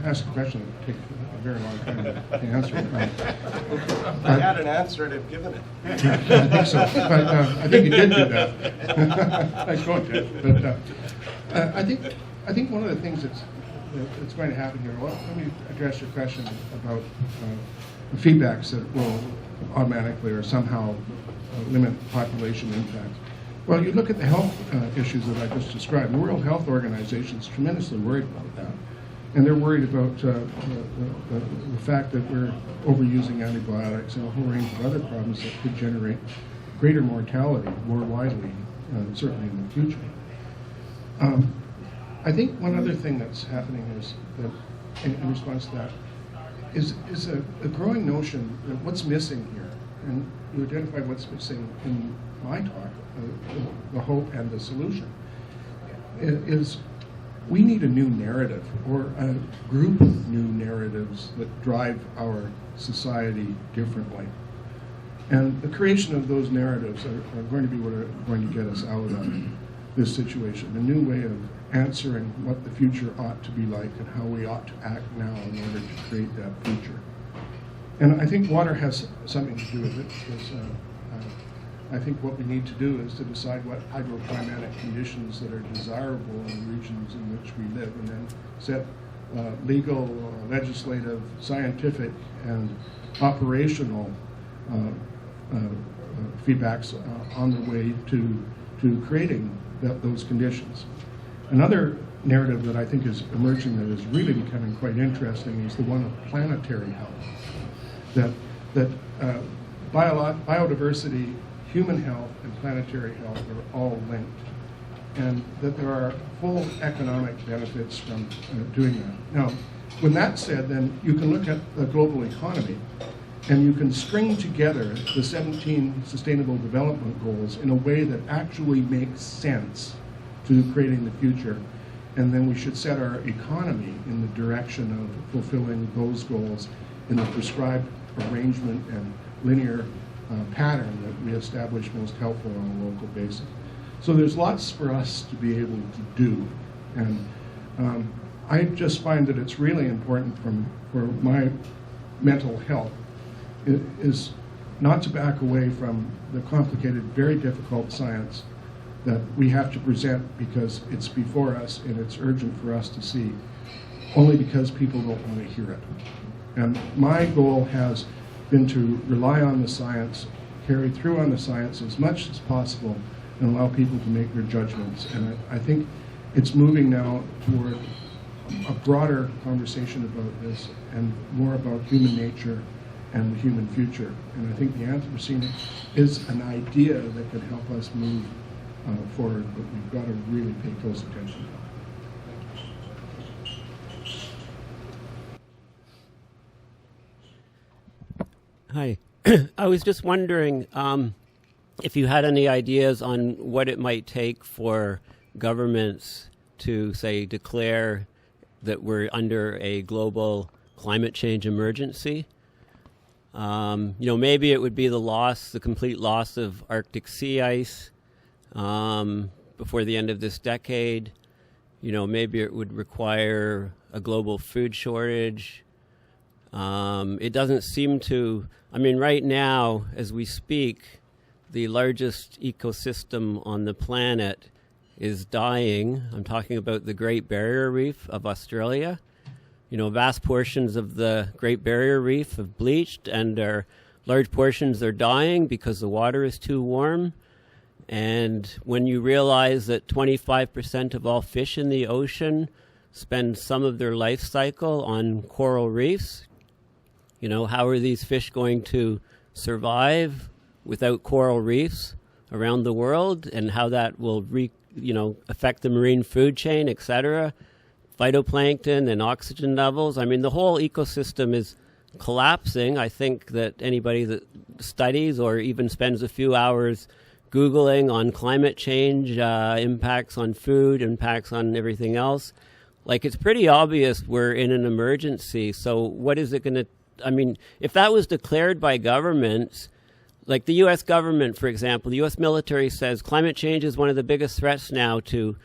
ask a question that would take a very long time to answer. If I had an answer, I'd have given it. I think so. But I think you did do that. Nice going, Ted. But I think one of the things that's going to happen here, well, let me address your question about feedbacks that will automatically or somehow limit population impact. Well, you look at the health issues that I just described. The World Health Organization is tremendously worried about that. And they're worried about the fact that we're overusing antibiotics and a whole range of other problems that could generate greater mortality more widely, certainly in the future. I think one other thing that's happening is that, in response to that, is a growing notion that what's missing here, and you identify what's missing in my talk, the hope and the solution, is we need a new narrative, or a group of new narratives that drive our society differently. And the creation of those narratives are going to be what are going to get us out of this situation, a new way of answering what the future ought to be like and how we ought to act now in order to create that future. And I think water has something to do with it, because I think what we need to do is to decide what hydroclimatic conditions that are desirable in the regions in which we live, and then set legal, legislative, scientific, and operational feedbacks on the way to creating those conditions. Another narrative that I think is emerging that is really becoming quite interesting is the one of planetary health. That biodiversity, human health, and planetary health are all linked, and that there are full economic benefits from doing that. Now, when that's said, then you can look at the global economy, and you can string together the 17 Sustainable Development Goals in a way that actually makes sense to creating the future. And then we should set our economy in the direction of fulfilling those goals in the prescribed arrangement and linear pattern that we establish most helpful on a local basis. So there's lots for us to be able to do. And I just find that it's really important for my mental health is not to back away from the complicated, very difficult science that we have to present because it's before us and it's urgent for us to see, only because people don't want to hear it. And my goal has been to rely on the science, carry through on the science as much as possible, and allow people to make their judgments. And I think it's moving now toward a broader conversation about this and more about human nature and the human future. And I think the Anthropocene is an idea that can help us move forward, but we've got to really pay close attention. Hi. I was just wondering if you had any ideas on what it might take for governments to, say, declare that we're under a global climate change emergency. Maybe it would be the complete loss of Arctic sea ice. before the end of this decade. Maybe it would require a global food shortage. It doesn't seem to, right now, as we speak, the largest ecosystem on the planet is dying. I'm talking about the Great Barrier Reef of Australia. Vast portions of the Great Barrier Reef have bleached, and large portions are dying because the water is too warm. And when you realize that 25% of all fish in the ocean spend some of their life cycle on coral reefs, how are these fish going to survive without coral reefs around the world, and how that will affect the marine food chain, etc., phytoplankton and oxygen levels. The whole ecosystem is collapsing. I think that anybody that studies or even spends a few hours Googling on climate change, impacts on food, impacts on everything else, it's pretty obvious we're in an emergency. So what is it going to, if that was declared by governments, like the U.S. government, for example, the U.S. military says climate change is one of the biggest threats now to,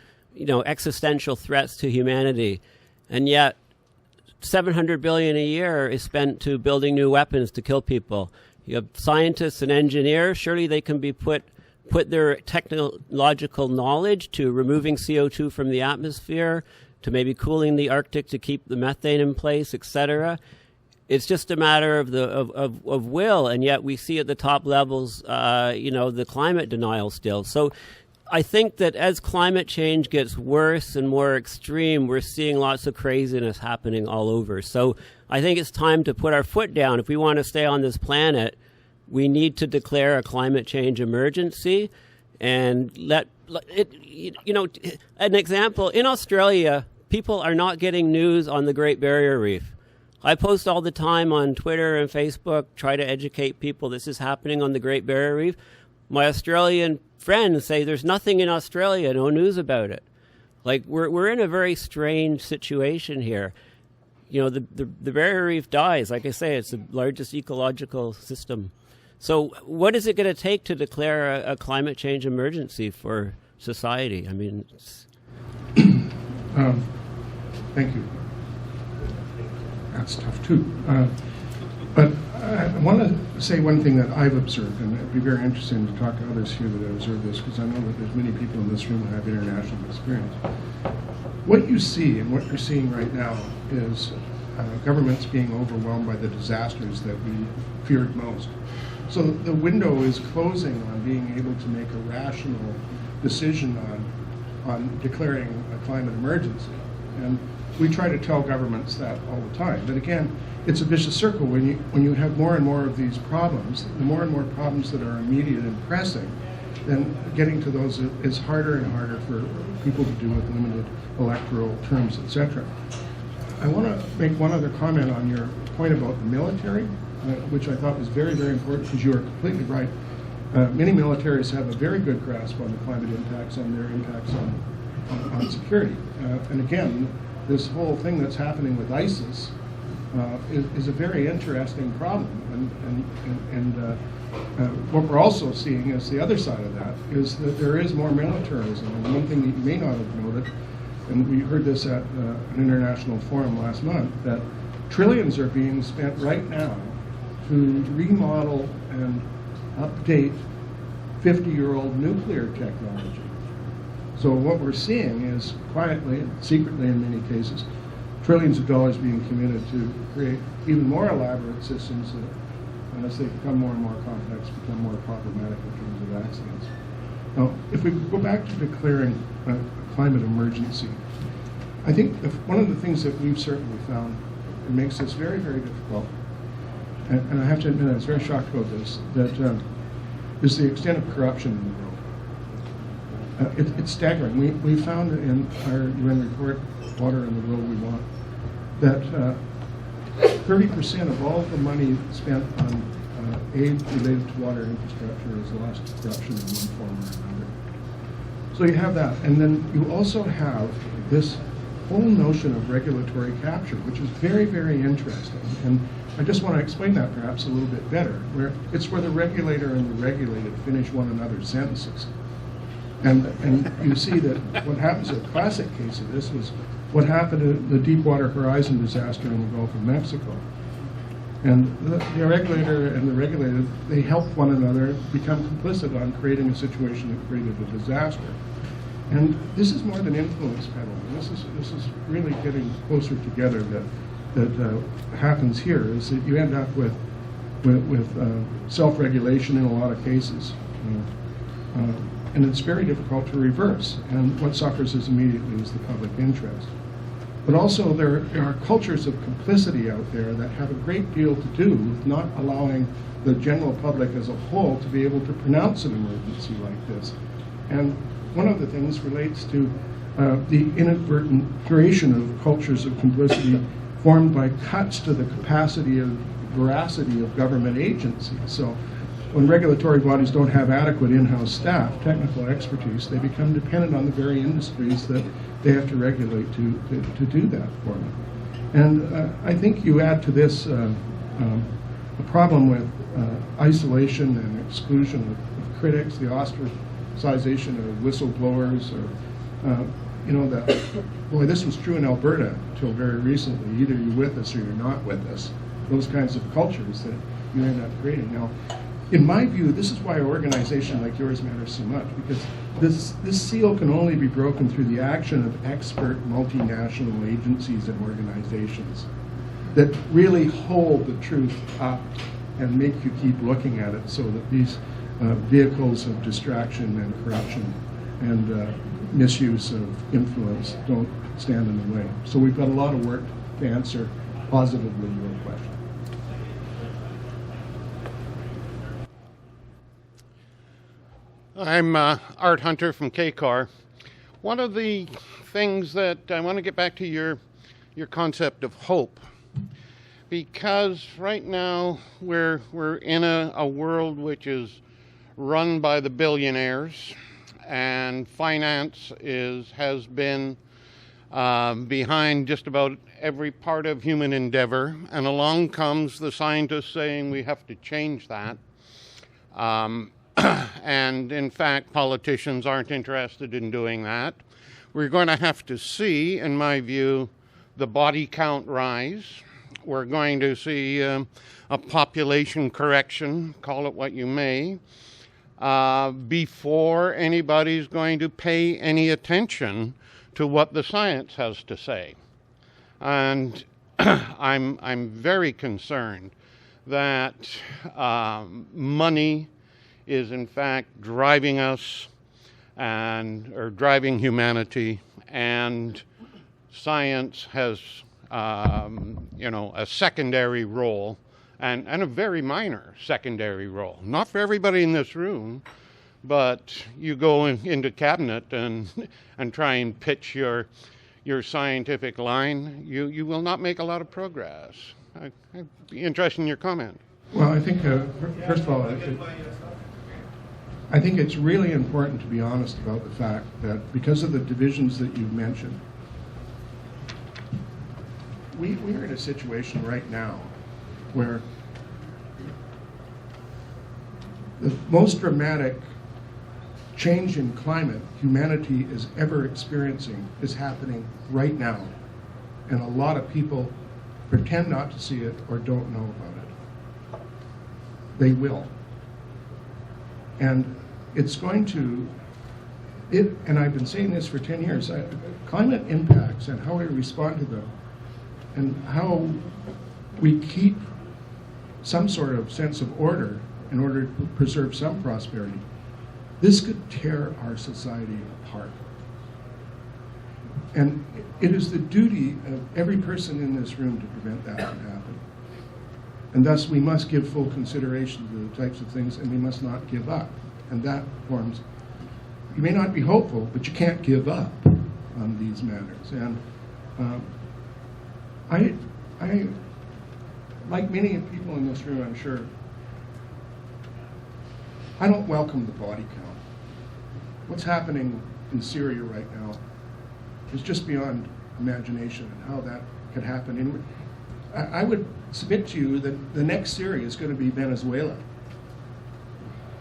existential threats to humanity. And yet $700 billion a year is spent to building new weapons to kill people. You have scientists and engineers, surely they can be put their technological knowledge to removing CO2 from the atmosphere, to maybe cooling the Arctic to keep the methane in place, etc. It's just a matter of will, and yet we see at the top levels, the climate denial still. So I think that as climate change gets worse and more extreme, we're seeing lots of craziness happening all over. So I think it's time to put our foot down. If we want to stay on this planet, we need to declare a climate change emergency and let it, an example, in Australia, people are not getting news on the Great Barrier Reef. I post all the time on Twitter and Facebook, try to educate people this is happening on the Great Barrier Reef. My Australian friends say there's nothing in Australia, no news about it. We're in a very strange situation here. The barrier reef dies. Like I say, it's the largest ecological system. So what is it going to take to declare a climate change emergency for society? Thank you. That's tough too. But I want to say one thing that I've observed, and it'd be very interesting to talk to others here that have observed this, because I know that there's many people in this room who have international experience. What you see and what you're seeing right now is governments being overwhelmed by the disasters that we feared most. So the window is closing on being able to make a rational decision on declaring a climate emergency. And we try to tell governments that all the time. But again, it's a vicious circle. When you have more and more of these problems, the more and more problems that are immediate and pressing, then getting to those is harder and harder for people to do with limited electoral terms, etc. I want to make one other comment on your point about the military, which I thought was very, very important, because you are completely right. Many militaries have a very good grasp on the climate impacts and their impacts on security. And again, this whole thing that's happening with ISIS is a very interesting problem. And what we're also seeing is the other side of that, is that there is more militarism. And one thing that you may not have noted, and we heard this at an international forum last month, that trillions are being spent right now to remodel and update 50-year-old nuclear technology. So what we're seeing is quietly, secretly in many cases, trillions of dollars being committed to create even more elaborate systems that, as they become more and more complex, become more problematic in terms of accidents. Now, if we go back to declaring a climate emergency, I think one of the things that we've certainly found that makes this very, very difficult, and I have to admit I was very shocked about this, that is the extent of corruption in the world. It's staggering. We found in our UN report, Water in the World We Want, that 30% of all the money spent on aid related to water infrastructure is lost to corruption in one form or another. So you have that. And then you also have this whole notion of regulatory capture, which is very, very interesting. And I just want to explain that perhaps a little bit better, where it's where the regulator and the regulated finish one another's sentences. And you see that what happens, a classic case of this was what happened in the Deepwater Horizon disaster in the Gulf of Mexico. And the regulator and the regulator, they helped one another become complicit on creating a situation that created a disaster. And this is more than influence peddling. This is really getting closer together that happens here, is that you end up with self-regulation in a lot of cases. And it's very difficult to reverse. And what suffers is immediately is the public interest. But also there are cultures of complicity out there that have a great deal to do with not allowing the general public as a whole to be able to pronounce an emergency like this. And one of the things relates to the inadvertent creation of cultures of complicity formed by cuts to the capacity of veracity of government agencies. So when regulatory bodies don't have adequate in-house staff, technical expertise, they become dependent on the very industries that they have to regulate to do that for them. And I think you add to this a problem with isolation and exclusion of critics, the ostracization of whistleblowers, or that, boy, this was true in Alberta until very recently. Either you're with us or you're not with us. Those kinds of cultures that you end up creating. Now, in my view, this is why an organization like yours matters so much, because this seal can only be broken through the action of expert multinational agencies and organizations that really hold the truth up and make you keep looking at it, so that these vehicles of distraction and corruption and misuse of influence don't stand in the way. So we've got a lot of work to answer positively your question. I'm Art Hunter from EPCOR. One of the things that I want to get back to your concept of hope, because right now we're in a world which is run by the billionaires, and finance has been behind just about every part of human endeavor, and along comes the scientists saying we have to change that. And in fact, politicians aren't interested in doing that. We're going to have to see, in my view, the body count rise. We're going to see a population correction, call it what you may, before anybody's going to pay any attention to what the science has to say. And I'm very concerned that money is in fact driving us or driving humanity, and science has a secondary role, and a very minor secondary role. Not for everybody in this room, but you go into cabinet and try and pitch your scientific line, you will not make a lot of progress. I'd be interested in your comment. Well, I think, first of all, I think it's really important to be honest about the fact that because of the divisions that you've mentioned, we are in a situation right now where the most dramatic change in climate humanity is ever experiencing is happening right now. And a lot of people pretend not to see it or don't know about it. They will. And it's going to, and I've been saying this for 10 years, climate impacts and how we respond to them and how we keep some sort of sense of order in order to preserve some prosperity, this could tear our society apart. And it is the duty of every person in this room to prevent that from happening. And thus we must give full consideration to the types of things, and we must not give up. And that forms, you may not be hopeful, but you can't give up on these matters. And I, like many people in this room, I'm sure, I don't welcome the body count. What's happening in Syria right now is just beyond imagination, and how that could happen. I would submit to you that the next Syria is going to be Venezuela.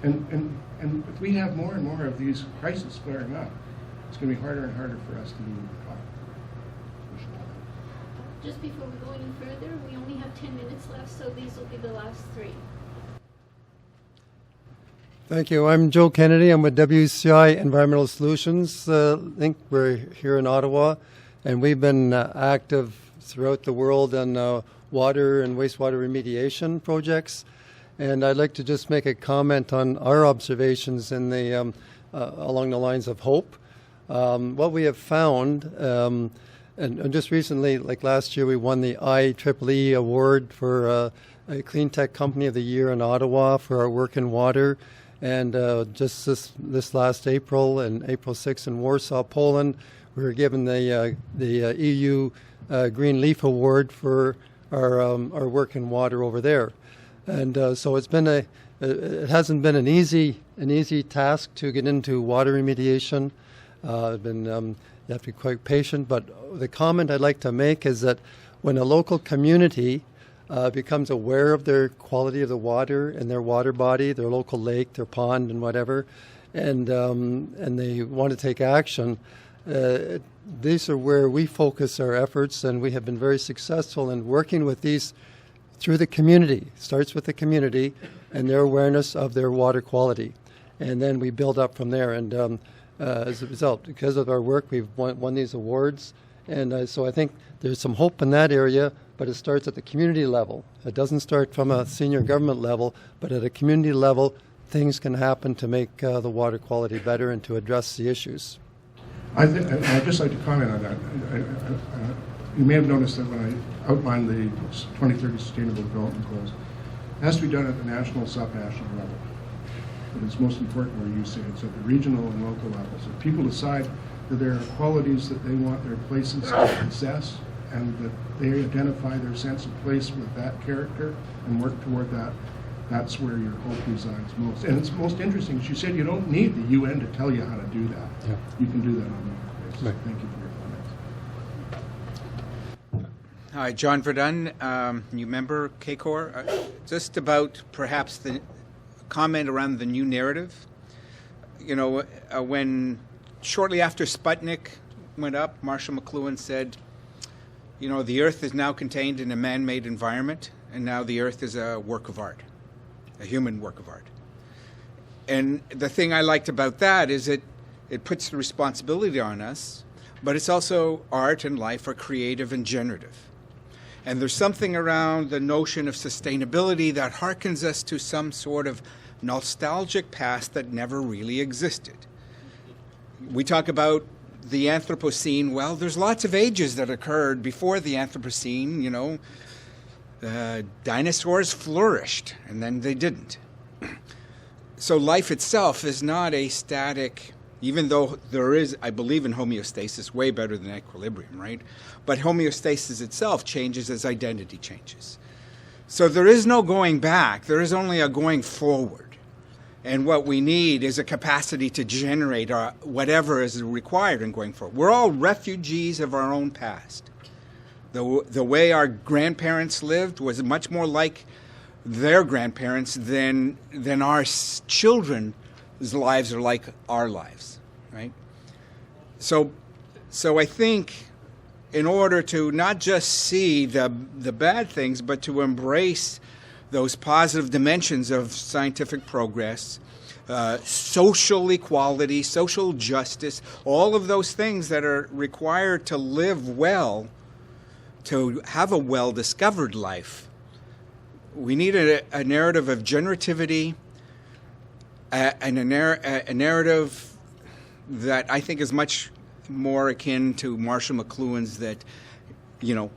And if we have more and more of these crises flaring up, it's going to be harder and harder for us to move the clock. Just before we go any further, we only have 10 minutes left, so these will be the last three. Thank you. I'm Joe Kennedy. I'm with WCI Environmental Solutions Inc. We're here in Ottawa, and we've been active throughout the world on water and wastewater remediation projects. And I'd like to just make a comment on our observations in the along the lines of hope. What we have found, and just recently, like last year, we won the IEEE award for a Clean Tech Company of the Year in Ottawa for our work in water. And just this last April, and April 6th in Warsaw, Poland, we were given the EU Green Leaf Award for our work in water over there. And so it's been it hasn't been an easy task to get into water remediation. You have to be quite patient. But the comment I'd like to make is that when a local community becomes aware of their quality of the water and their water body, their local lake, their pond, and whatever, and they want to take action, these are where we focus our efforts, and we have been very successful in working with these through the community. It starts with the community and their awareness of their water quality, and then we build up from there. And as a result, because of our work, we've won these awards, and so I think there's some hope in that area. But it starts at the community level. It doesn't start from a senior government level, but at a community level, things can happen to make the water quality better and to address the issues. I'd just like to comment on that. You may have noticed that when I outlined the 2030 Sustainable Development Goals, it has to be done at the national, subnational level. But it's most important where you say it's at the regional and local levels. If people decide that there are qualities that they want their places to possess, and that they identify their sense of place with that character and work toward that, that's where your hope resides most. And it's most interesting, as you said, you don't need the UN to tell you how to do that. Yeah. You can do that on your own basis. Right. Thank you for your comments. Hi, John Verdun, new member, EPCOR. Just about perhaps the comment around the new narrative. You know, when shortly after Sputnik went up, Marshall McLuhan said, you know, the Earth is now contained in a man-made environment, and now the Earth is a work of art, a human work of art. And the thing I liked about that is it puts the responsibility on us, but it's also art and life are creative and generative. And there's something around the notion of sustainability that harkens us to some sort of nostalgic past that never really existed. We talk about the Anthropocene. Well, there's lots of ages that occurred before the Anthropocene. You know, dinosaurs flourished, and then they didn't. So life itself is not a static, even though there is, I believe in homeostasis, way better than equilibrium, right? But homeostasis itself changes as identity changes. So there is no going back. There is only a going forward. And what we need is a capacity to generate whatever is required in going forward. We're all refugees of our own past. The way our grandparents lived was much more like their grandparents than our children's lives are like our lives, right? So I think in order to not just see the bad things, but to embrace those positive dimensions of scientific progress, social equality, social justice, all of those things that are required to live well, to have a well-discovered life. We need a narrative of generativity, and a narrative that I think is much more akin to Marshall McLuhan's, that, you know,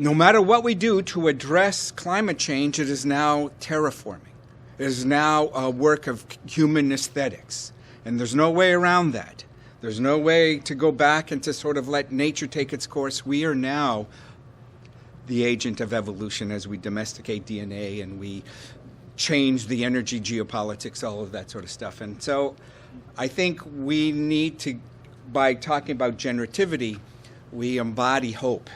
no matter what we do to address climate change, it is now terraforming. It is now a work of human aesthetics. And there's no way around that. There's no way to go back and to sort of let nature take its course. We are now the agent of evolution as we domesticate DNA and we change the energy geopolitics, all of that sort of stuff. And so I think we need to, by talking about generativity, we embody hope,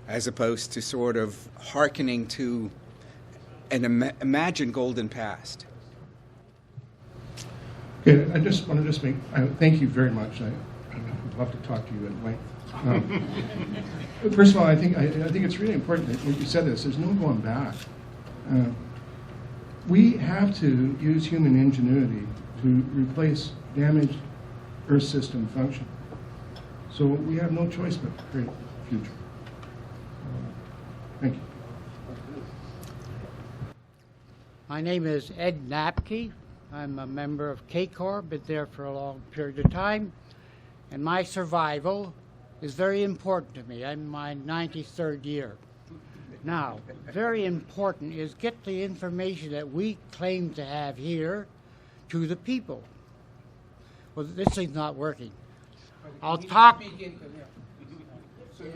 as opposed to sort of hearkening to an imagined golden past. Okay, I just want to make, thank you very much. I'd love to talk to you at length. First of all, I think it's really important that you said this. There's no going back. We have to use human ingenuity to replace damaged Earth system function. So we have no choice but to create a future. Thank you. My name is Ed Napke. I'm a member of EPCOR, been there for a long period of time, and my survival is very important to me. I'm in my 93rd year. Now, very important is get the information that we claim to have here to the people. Well, this thing's not working. I'll talk,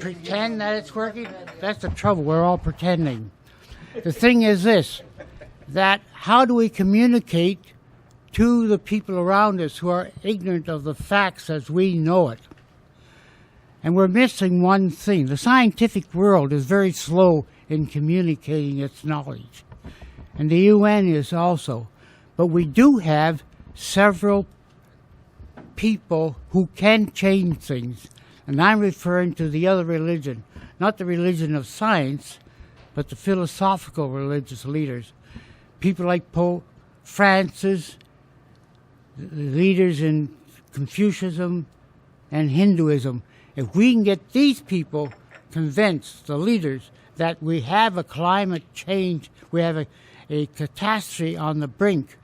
pretend that it's working. That's the trouble, we're all pretending. The thing is this, that how do we communicate to the people around us who are ignorant of the facts as we know it? And we're missing one thing. The scientific world is very slow in communicating its knowledge. And the UN is also. But we do have several people who can change things. And I'm referring to the other religion, not the religion of science, but the philosophical religious leaders. People like Pope Francis, leaders in Confucianism and Hinduism. If we can get these people convinced, the leaders, that we have a climate change, we have a catastrophe on the brink,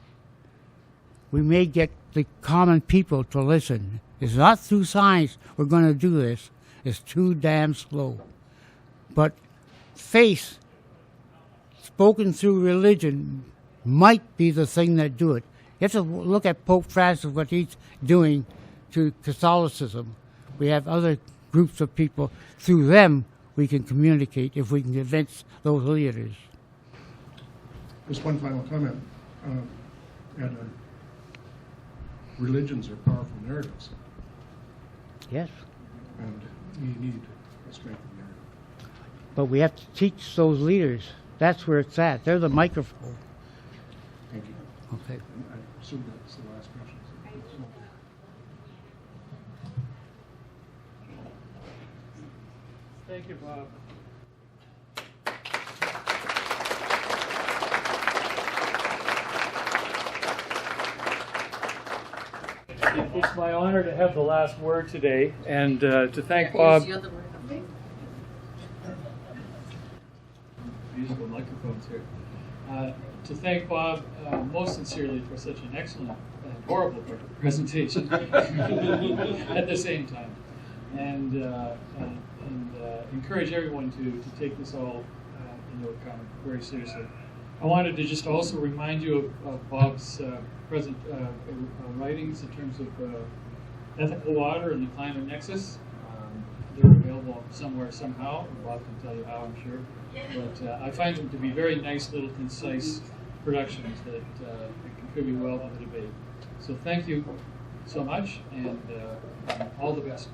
we may get the common people to listen. It's not through science we're going to do this. It's too damn slow. But faith, spoken through religion, might be the thing that do it. You have to look at Pope Francis, what he's doing to Catholicism. We have other groups of people. Through them, we can communicate if we can convince those leaders. Just one final comment. Religions are powerful narratives. Yes. And we need a strength of narrative. But we have to teach those leaders. That's where it's at. They're the microphone. Thank you. Okay. I assume that's the last question. Thank you, Bob. It's my honor to have the last word today, and to thank Bob. Musical microphones here. To thank Bob most sincerely for such an excellent and horrible presentation at the same time, and encourage everyone to take this all into account very seriously. I wanted to just also remind you of Bob's present writings in terms of ethical water and the climate nexus. They're available somewhere, somehow. Bob can tell you how, I'm sure. But I find them to be very nice, little, concise productions that contribute well to the debate. So thank you so much, and all the best.